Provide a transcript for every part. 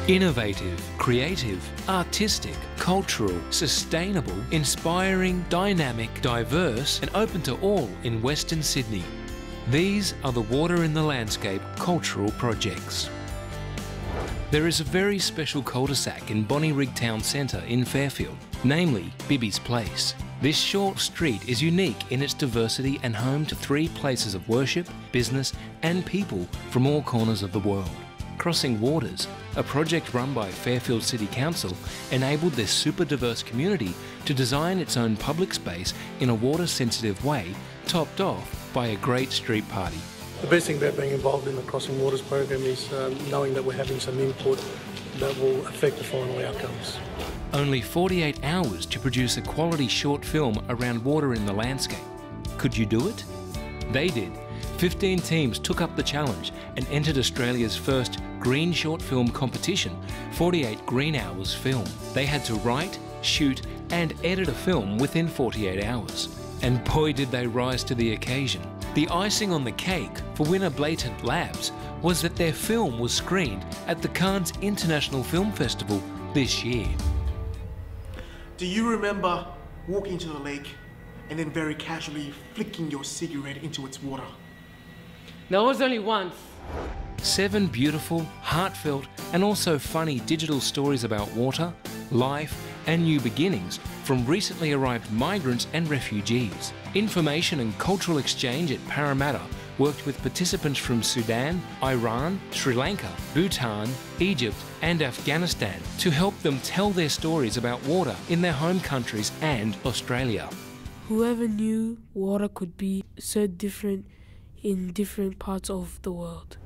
Innovative, creative, artistic, cultural, sustainable, inspiring, dynamic, diverse and open to all in Western Sydney. These are the Water in the Landscape cultural projects. There is a very special cul-de-sac in Bonnyrigg Town Centre in Fairfield, namely Bibby's Place. This short street is unique in its diversity and home to 3 places of worship, business and people from all corners of the world. Crossing Waters, a project run by Fairfield City Council, enabled this super diverse community to design its own public space in a water-sensitive way, topped off by a great street party. The best thing about being involved in the Crossing Waters program is knowing that we're having some input that will affect the final outcomes. Only 48 hours to produce a quality short film around water in the landscape. Could you do it? They did. 15 teams took up the challenge and entered Australia's first green short film competition, 48 Green Hours Film. They had to write, shoot and edit a film within 48 hours. And boy did they rise to the occasion. The icing on the cake for winner Blatant Labs was that their film was screened at the Cannes International Film Festival this year. Do you remember walking to the lake and then very casually flicking your cigarette into its water? That was only once. 7 beautiful, heartfelt and also funny digital stories about water, life and new beginnings from recently arrived migrants and refugees. Information and cultural exchange at Parramatta worked with participants from Sudan, Iran, Sri Lanka, Bhutan, Egypt and Afghanistan to help them tell their stories about water in their home countries and Australia. Whoever knew water could be so different in different parts of the world.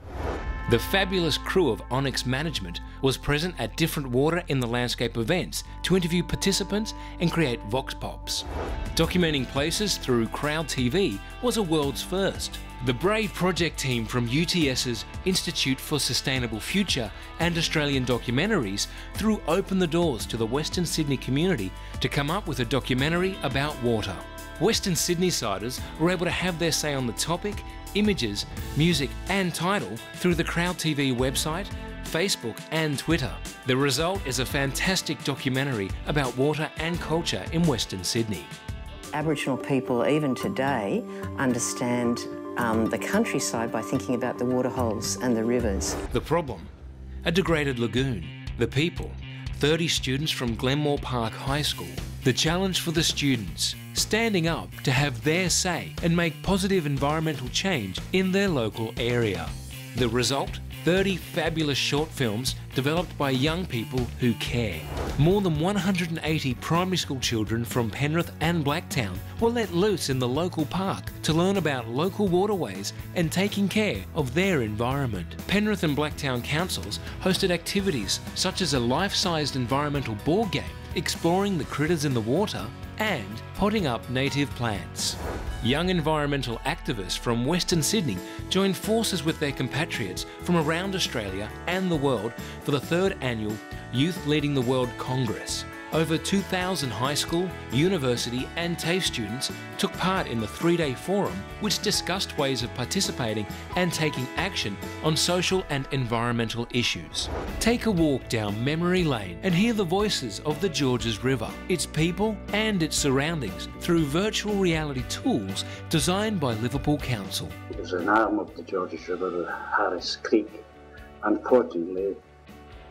The fabulous crew of ONYX management was present at different Water in the Landscape events to interview participants and create vox pops. Documenting places through CrowdTV was a world's first. The brave project team from UTS's Institute for Sustainable Future and Australian Documentaries threw open the doors to the Western Sydney community to come up with a documentary about water. Western Sydney-siders were able to have their say on the topic, images, music and title through the CrowdTV website, Facebook and Twitter. The result is a fantastic documentary about water and culture in Western Sydney. Aboriginal people, even today, understand the countryside by thinking about the waterholes and the rivers. The problem? A degraded lagoon. The people? 30 students from Glenmore Park High School. The challenge for the students? Standing up to have their say and make positive environmental change in their local area. The result? 30 fabulous short films developed by young people who care. More than 180 primary school children from Penrith and Blacktown were let loose in the local park to learn about local waterways and taking care of their environment. Penrith and Blacktown councils hosted activities such as a life-sized environmental board game exploring the critters in the water and potting up native plants. Young environmental activists from Western Sydney joined forces with their compatriots from around Australia and the world for the 3rd annual Youth Leading the World Congress. Over 2,000 high school, university and TAFE students took part in the 3-day forum, which discussed ways of participating and taking action on social and environmental issues. Take a walk down memory lane and hear the voices of the Georges River, its people and its surroundings through virtual reality tools designed by Liverpool Council. There's an arm of the Georges River, Harris Creek. Unfortunately,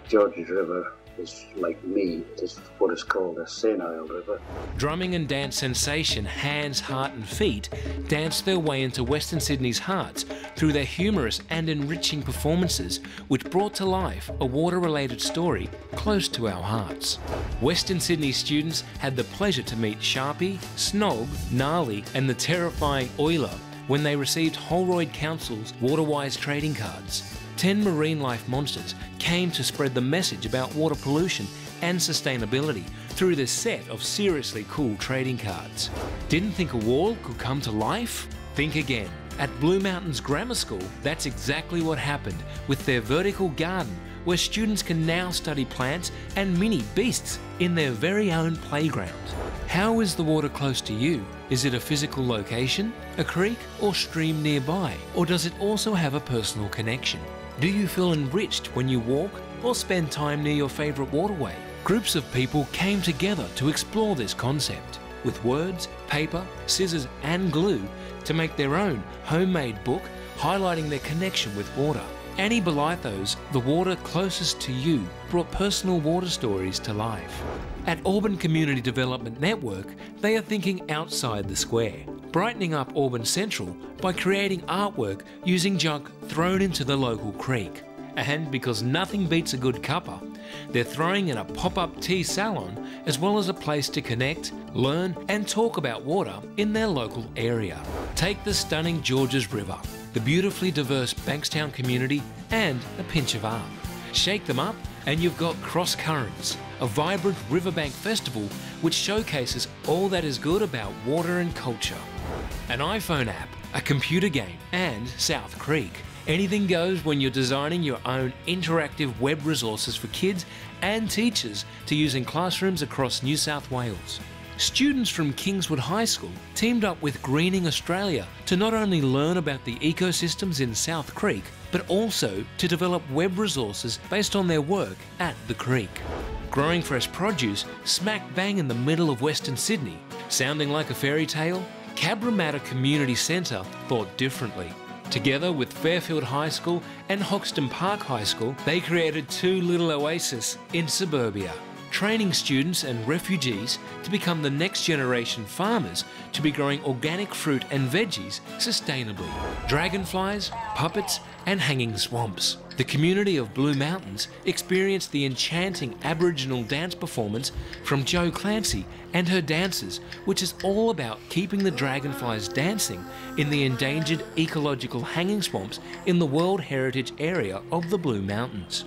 Georges River is like me, it is what is called a senile river. Drumming and dance sensation Hands, Heart and Feet danced their way into Western Sydney's hearts through their humorous and enriching performances, which brought to life a water-related story close to our hearts. Western Sydney students had the pleasure to meet Sharpie, Snog, Gnarly and the terrifying Oiler when they received Holroyd Council's Waterwise trading cards. 10 marine life monsters came to spread the message about water pollution and sustainability through this set of seriously cool trading cards. Didn't think a wall could come to life? Think again. At Blue Mountains Grammar School, that's exactly what happened with their vertical garden, where students can now study plants and mini beasts in their very own playground. How is the water close to you? Is it a physical location, a creek or stream nearby, or does it also have a personal connection? Do you feel enriched when you walk or spend time near your favourite waterway? Groups of people came together to explore this concept with words, paper, scissors and glue to make their own homemade book highlighting their connection with water. Annie Bolitho's The Water Closest to You brought personal water stories to life. At Auburn Community Development Network, they are thinking outside the square, brightening up Auburn Central by creating artwork using junk thrown into the local creek. And because nothing beats a good cuppa, they're throwing in a pop-up tea salon as well as a place to connect, learn and talk about water in their local area. Take the stunning Georges River, the beautifully diverse Bankstown community and a pinch of art. Shake them up and you've got Crosscurrents, a vibrant riverbank festival which showcases all that is good about water and culture. An iPhone app, a computer game and South Creek. Anything goes when you're designing your own interactive web resources for kids and teachers to use in classrooms across New South Wales. Students from Kingswood High School teamed up with Greening Australia to not only learn about the ecosystems in South Creek, but also to develop web resources based on their work at the creek. Growing fresh produce smack bang in the middle of Western Sydney, sounding like a fairy tale, CABRAMATTA Community Centre thought differently. Together with Fairfield High School and Hoxton Park High School, they created two little oases in suburbia, training students and refugees to become the next generation farmers to be growing organic fruit and veggies sustainably. Dragonflies, puppets and hanging swamps. The community of Blue Mountains experienced the enchanting Aboriginal dance performance from Jo Clancy and her dancers, which is all about keeping the dragonflies dancing in the endangered ecological hanging swamps in the World Heritage Area of the Blue Mountains.